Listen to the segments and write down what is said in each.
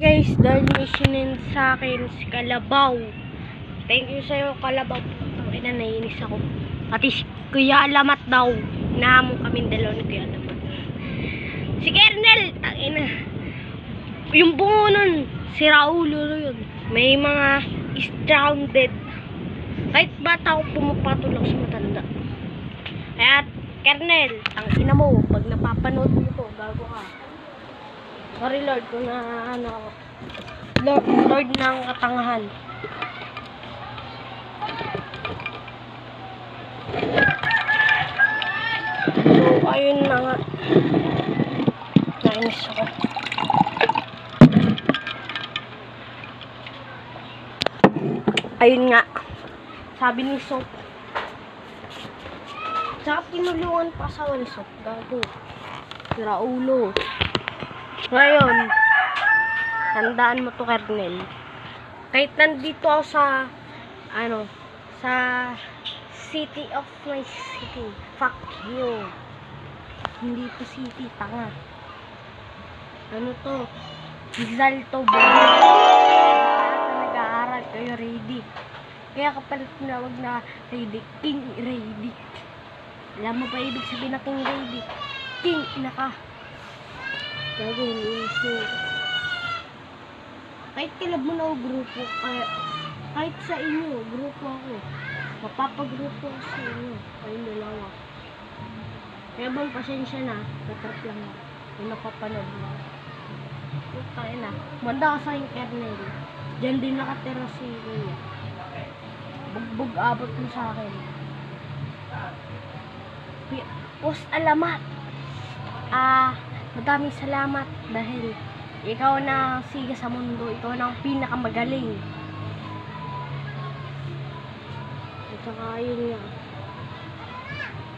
Guys, dahil may sinend sa akin si Kalabaw. Thank you sa'yo, Kalabaw. Ang ina, naiinis ako. Pati si Kuya Alamat daw. Nahamon kaming dalawa ni Kuya Alamat. Si Kernel, tangina. Yung bungo nun, si Raulo yun. May mga stranded. Kahit bata ako pumapatulog sa matanda. Kaya, Kernel, tangina mo. Pag napapanood mo ito, gago ka. Sorry Lord, kung ano ako. Lord ng katangahan. So, ayun na nga. Nainis ako. Ayun nga. Sabi ni Soap. Tsaka pinulungan pa sa ni Soap. Gago. Si Raulo. Ngayon, tandaan mo to, Kernel. Kahit nandito ako sa, sa city of my city. Fuck you. Hindi to city, tanga. Ano to? Rizal to, bro. Nag-aaral kayo, ready. Kaya kapalit tinawag na ready. King ready. Alam mo ba ibig sabihin na king ready? King inaka. Kahit kilab mo na ako grupo, kahit sa inyo, grupo ako. Mapapagrupo ako sa inyo. Kayong dalawa. Kaya bang pasensya na, tatrap lang ako. Yung napapanood mo. Tayo na. Manda ka sa yung Kernel. Diyan din nakatira si Kuya. Bugbog abot mo sa akin. Post Alamat. Maraming salamat dahil ikaw na siga sa mundo, ikaw na ang pinakamagaling. At saka yun nga.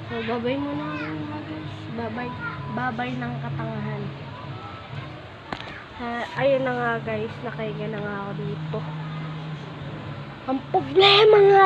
So, babay mo na guys. Babay ng katangahan. Ayun na nga guys, nakahiga na nga ako dito. Ang problema nga